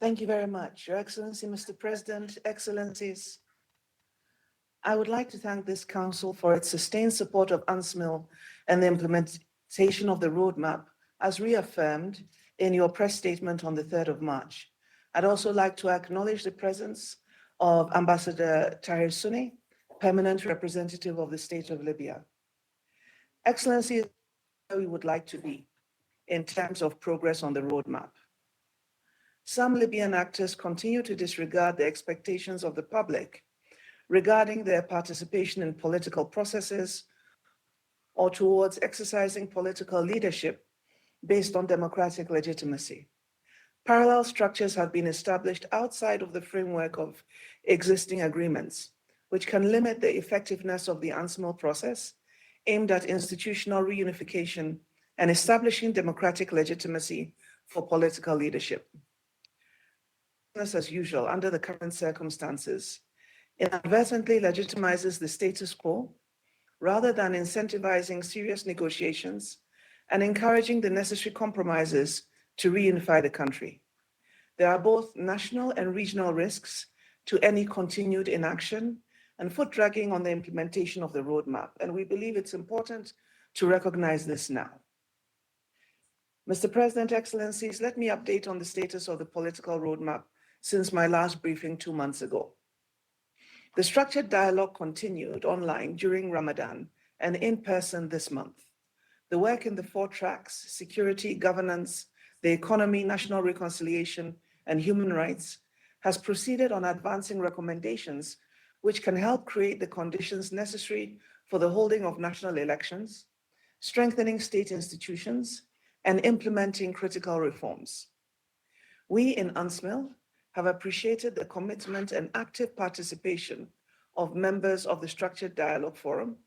Thank you very much. Your Excellency, Mr. President, Excellencies, I would like to thank this Council for its sustained support of UNSMIL and the implementation of the roadmap as reaffirmed in your press statement on the 3rd of March. I'd also like to acknowledge the presence of Ambassador Tahir Sunni, permanent representative of the State of Libya. Excellency, where we would like to be in terms of progress on the roadmap. Some Libyan actors continue to disregard the expectations of the public regarding their participation in political processes or towards exercising political leadership based on democratic legitimacy. Parallel structures have been established outside of the framework of existing agreements, which can limit the effectiveness of the UNSMIL process aimed at institutional reunification and establishing democratic legitimacy for political leadership. As usual, under the current circumstances, inadvertently legitimizes the status quo rather than incentivizing serious negotiations and encouraging the necessary compromises to reunify the country. There are both national and regional risks to any continued inaction and foot dragging on the implementation of the roadmap, and we believe it's important to recognize this now. Mr. President, Excellencies, let me update on the status of the political roadmap since my last briefing 2 months ago. The structured dialogue continued online during Ramadan and in person this month. The work in the 4 tracks, security, governance, the economy, national reconciliation, and human rights, has proceeded on advancing recommendations which can help create the conditions necessary for the holding of national elections, strengthening state institutions, and implementing critical reforms. We in UNSMIL have appreciated the commitment and active participation of members of the Structured Dialogue Forum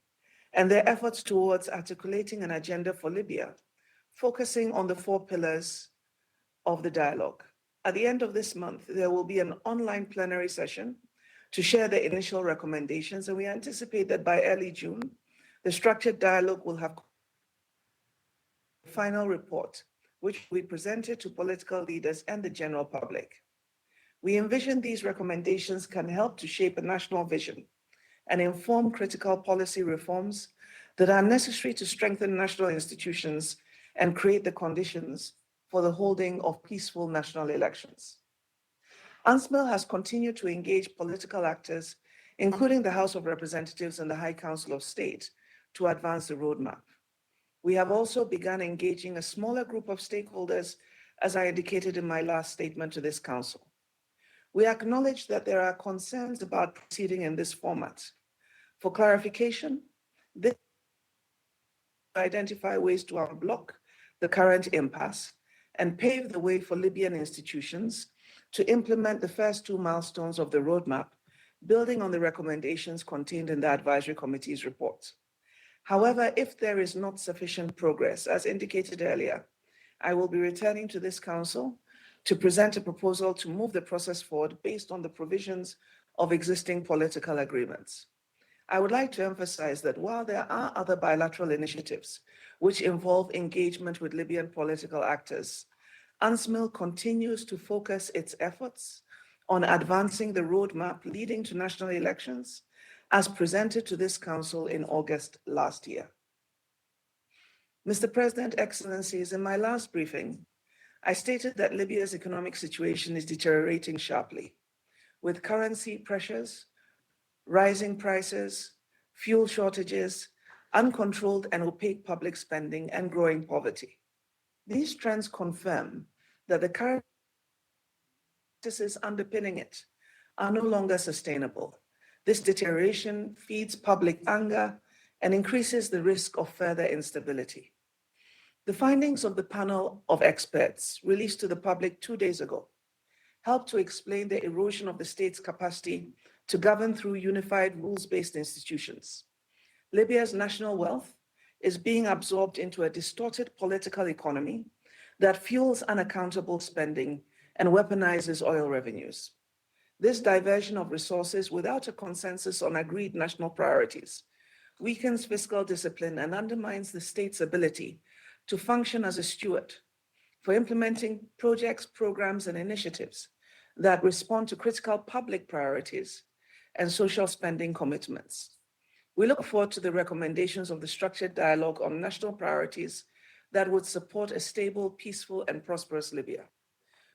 and their efforts towards articulating an agenda for Libya, focusing on the 4 pillars of the dialogue. At the end of this month, there will be an online plenary session to share the initial recommendations, and we anticipate that by early June, the Structured Dialogue will have a final report, which will be presented to political leaders and the general public. We envision these recommendations can help to shape a national vision and inform critical policy reforms that are necessary to strengthen national institutions and create the conditions for the holding of peaceful national elections. UNSMIL has continued to engage political actors, including the House of Representatives and the High Council of State, to advance the roadmap. We have also begun engaging a smaller group of stakeholders, as I indicated in my last statement to this Council. We acknowledge that there are concerns about proceeding in this format. For clarification, this identify ways to unblock the current impasse and pave the way for Libyan institutions to implement the first 2 milestones of the roadmap, building on the recommendations contained in the Advisory Committee's report. However, if there is not sufficient progress, as indicated earlier, I will be returning to this Council to present a proposal to move the process forward based on the provisions of existing political agreements. I would like to emphasize that while there are other bilateral initiatives which involve engagement with Libyan political actors, UNSMIL continues to focus its efforts on advancing the roadmap leading to national elections as presented to this Council in August last year. Mr. President, Excellencies, in my last briefing, I stated that Libya's economic situation is deteriorating sharply, with currency pressures, rising prices, fuel shortages, uncontrolled and opaque public spending, and growing poverty. These trends confirm that the current practices underpinning it are no longer sustainable. This deterioration feeds public anger and increases the risk of further instability. The findings of the panel of experts released to the public 2 days ago help to explain the erosion of the state's capacity to govern through unified rules-based institutions. Libya's national wealth is being absorbed into a distorted political economy that fuels unaccountable spending and weaponizes oil revenues. This diversion of resources without a consensus on agreed national priorities weakens fiscal discipline and undermines the state's ability to function as a steward for implementing projects, programs, and initiatives that respond to critical public priorities and social spending commitments. We look forward to the recommendations of the structured dialogue on national priorities that would support a stable, peaceful, and prosperous Libya.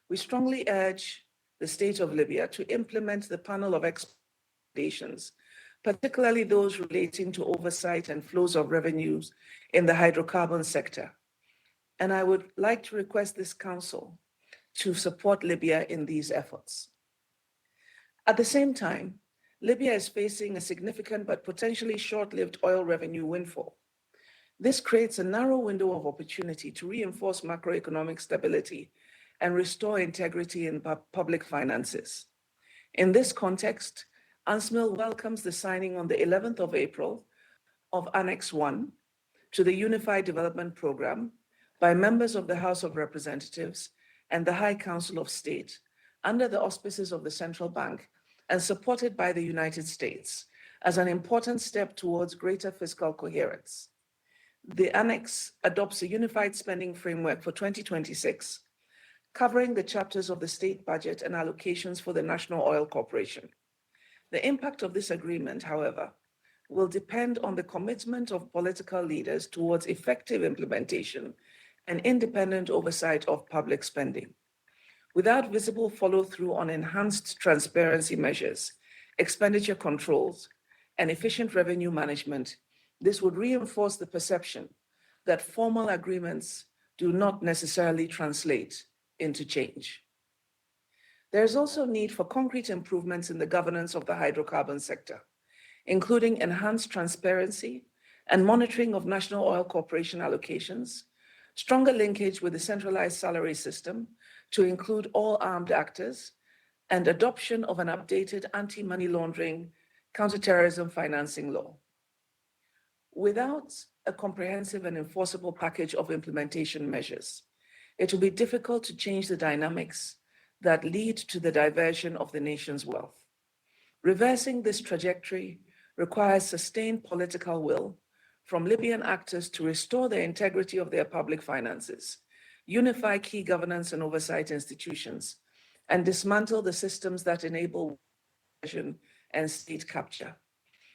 We strongly urge the state of Libya to implement the panel of recommendations, particularly those relating to oversight and flows of revenues in the hydrocarbon sector. And I would like to request this Council to support Libya in these efforts. At the same time, Libya is facing a significant but potentially short-lived oil revenue windfall. This creates a narrow window of opportunity to reinforce macroeconomic stability and restore integrity in public finances. In this context, UNSMIL welcomes the signing on the 11th of April of Annex 1 to the Unified Development Programme by members of the House of Representatives and the High Council of State under the auspices of the Central Bank and supported by the United States as an important step towards greater fiscal coherence. The Annex adopts a unified spending framework for 2026, covering the chapters of the state budget and allocations for the National Oil Corporation. The impact of this agreement, however, will depend on the commitment of political leaders towards effective implementation and independent oversight of public spending. Without visible follow-through on enhanced transparency measures, expenditure controls, and efficient revenue management, this would reinforce the perception that formal agreements do not necessarily translate into change. There is also need for concrete improvements in the governance of the hydrocarbon sector, including enhanced transparency and monitoring of National Oil Corporation allocations, stronger linkage with the centralized salary system to include all armed actors, and adoption of an updated anti-money laundering, counterterrorism financing law. Without a comprehensive and enforceable package of implementation measures, it will be difficult to change the dynamics that lead to the diversion of the nation's wealth. Reversing this trajectory requires sustained political will from Libyan actors to restore the integrity of their public finances, unify key governance and oversight institutions, and dismantle the systems that enable diversion and state capture.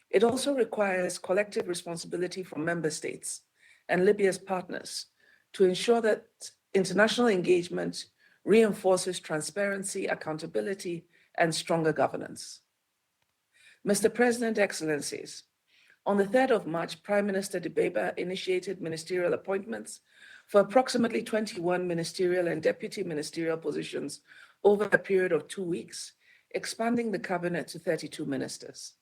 It also requires collective responsibility from member states and Libya's partners to ensure that international engagement reinforces transparency, accountability, and stronger governance. Mr. President, Excellencies, on the 3rd of March, Prime Minister Dibeba initiated ministerial appointments for approximately 21 ministerial and deputy ministerial positions over a period of 2 weeks, expanding the cabinet to 32 ministers.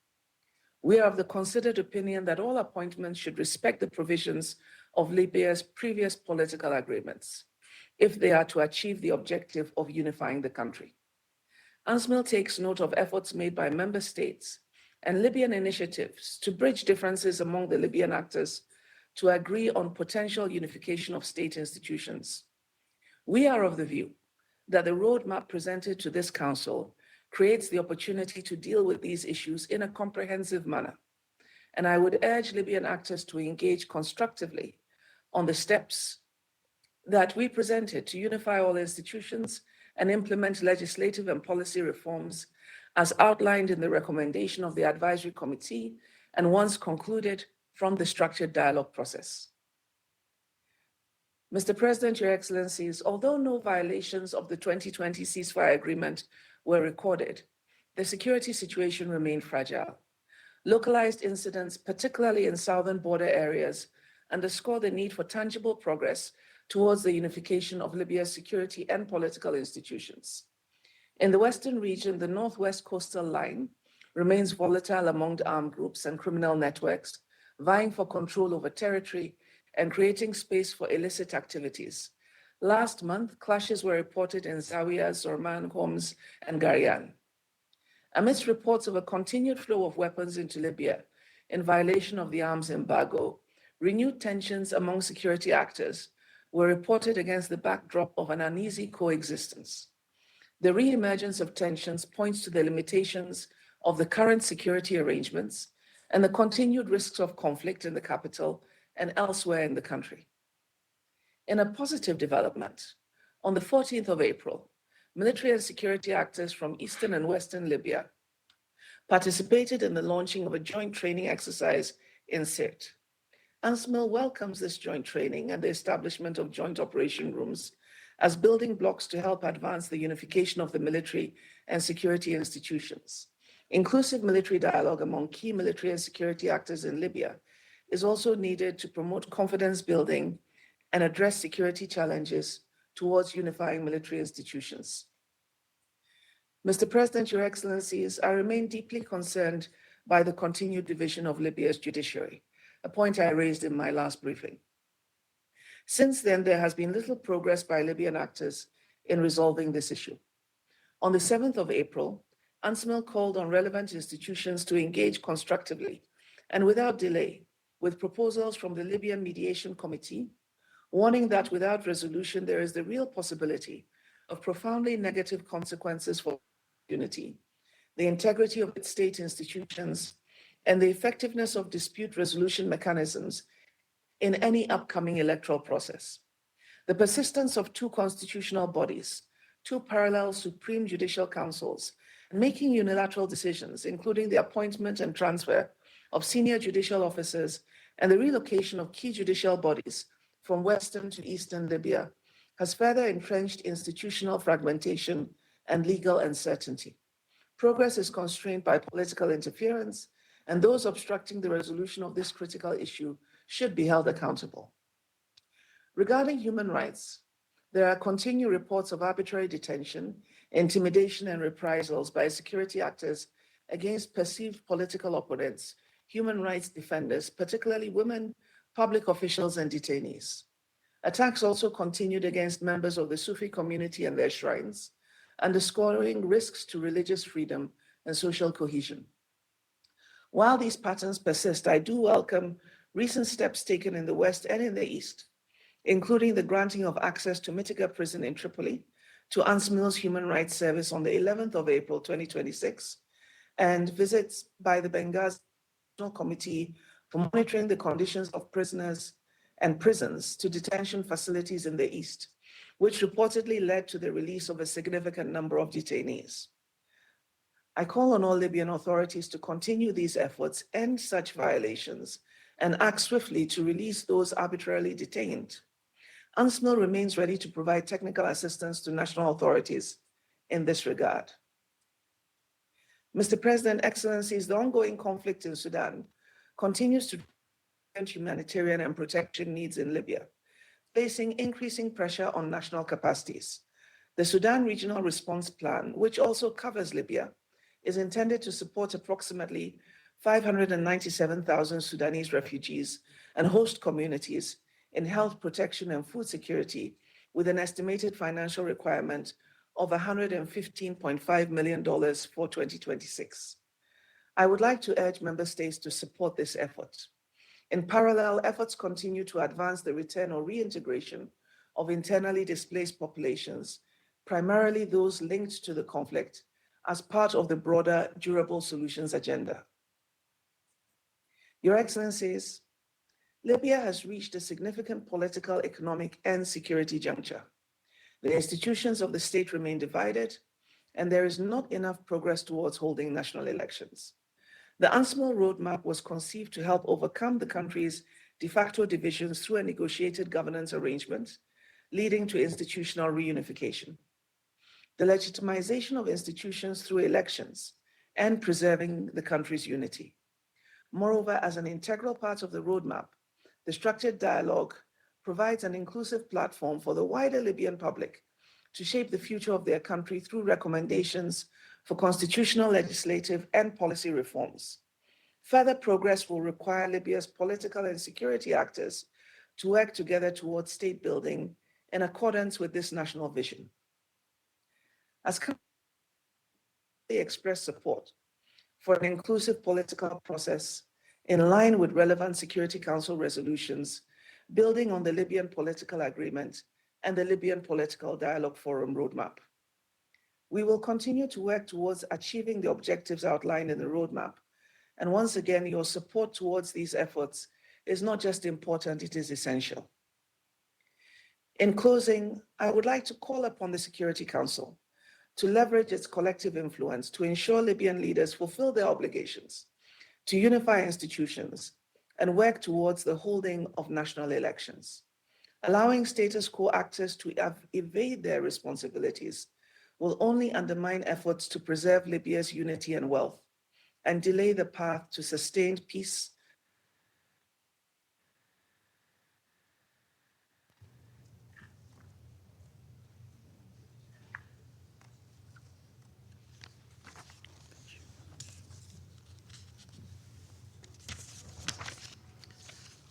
We are of the considered opinion that all appointments should respect the provisions of Libya's previous political agreements, if they are to achieve the objective of unifying the country. UNSMIL takes note of efforts made by member states and Libyan initiatives to bridge differences among the Libyan actors to agree on potential unification of state institutions. We are of the view that the roadmap presented to this Council creates the opportunity to deal with these issues in a comprehensive manner. And I would urge Libyan actors to engage constructively on the steps that we presented to unify all institutions and implement legislative and policy reforms as outlined in the recommendation of the Advisory Committee and once concluded from the structured dialogue process. Mr. President, Your Excellencies, although no violations of the 2020 ceasefire agreement were recorded, the security situation remained fragile. Localized incidents, particularly in southern border areas, underscore the need for tangible progress towards the unification of Libya's security and political institutions. In the Western region, the Northwest coastal line remains volatile among armed groups and criminal networks, vying for control over territory and creating space for illicit activities. Last month, clashes were reported in Zawiya, Zorman, Homs, and Garian. Amidst reports of a continued flow of weapons into Libya in violation of the arms embargo, renewed tensions among security actors were reported against the backdrop of an uneasy coexistence. The reemergence of tensions points to the limitations of the current security arrangements and the continued risks of conflict in the capital and elsewhere in the country. In a positive development, on the 14th of April, military and security actors from eastern and western Libya participated in the launching of a joint training exercise in Sirte. UNSMIL welcomes this joint training and the establishment of joint operation rooms as building blocks to help advance the unification of the military and security institutions. Inclusive military dialogue among key military and security actors in Libya is also needed to promote confidence building and address security challenges towards unifying military institutions. Mr. President, Your Excellencies, I remain deeply concerned by the continued division of Libya's judiciary, a point I raised in my last briefing. Since then, there has been little progress by Libyan actors in resolving this issue. On the 7th of April, UNSMIL called on relevant institutions to engage constructively and without delay with proposals from the Libyan Mediation Committee, warning that without resolution, there is the real possibility of profoundly negative consequences for unity, the integrity of its state institutions, and the effectiveness of dispute resolution mechanisms in any upcoming electoral process. The persistence of two constitutional bodies, two parallel supreme judicial councils, making unilateral decisions, including the appointment and transfer of senior judicial officers and the relocation of key judicial bodies from western to eastern Libya, has further entrenched institutional fragmentation and legal uncertainty. Progress is constrained by political interference, and those obstructing the resolution of this critical issue should be held accountable. Regarding human rights, there are continued reports of arbitrary detention, intimidation, and reprisals by security actors against perceived political opponents, human rights defenders, particularly women, public officials, and detainees. Attacks also continued against members of the Sufi community and their shrines, underscoring risks to religious freedom and social cohesion. While these patterns persist, I do welcome recent steps taken in the West and in the East, including the granting of access to Mitiga Prison in Tripoli to UNSMIL's Human Rights Service on the 11th of April, 2026, and visits by the Benghazi National Committee for monitoring the conditions of prisoners and prisons to detention facilities in the East, which reportedly led to the release of a significant number of detainees. I call on all Libyan authorities to continue these efforts, end such violations, and act swiftly to release those arbitrarily detained. UNSMIL remains ready to provide technical assistance to national authorities in this regard. Mr. President, Excellencies, the ongoing conflict in Sudan continues to humanitarian and protection needs in Libya, facing increasing pressure on national capacities. The Sudan Regional Response Plan, which also covers Libya, is intended to support approximately 597,000 Sudanese refugees and host communities in health protection and food security, with an estimated financial requirement of $115.5 million for 2026. I would like to urge member states to support this effort. In parallel, efforts continue to advance the return or reintegration of internally displaced populations, primarily those linked to the conflict, as part of the broader durable solutions agenda. Your Excellencies, Libya has reached a significant political, economic, and security juncture. The institutions of the state remain divided, and there is not enough progress towards holding national elections. The UNSMIL roadmap was conceived to help overcome the country's de facto divisions through a negotiated governance arrangement, leading to institutional reunification. The legitimization of institutions through elections and preserving the country's unity. Moreover, as an integral part of the roadmap, the structured dialogue provides an inclusive platform for the wider Libyan public to shape the future of their country through recommendations for constitutional, legislative, and policy reforms. Further progress will require Libya's political and security actors to work together towards state building in accordance with this national vision. As they express support for an inclusive political process in line with relevant Security Council resolutions, building on the Libyan political agreement and the Libyan Political Dialogue Forum roadmap. We will continue to work towards achieving the objectives outlined in the roadmap. And once again, your support towards these efforts is not just important, it is essential. In closing, I would like to call upon the Security Council to leverage its collective influence to ensure Libyan leaders fulfill their obligations, to unify institutions, and work towards the holding of national elections. Allowing status quo actors to evade their responsibilities will only undermine efforts to preserve Libya's unity and wealth and delay the path to sustained peace.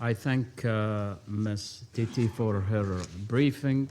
I thank Ms. Tetteh for her briefing.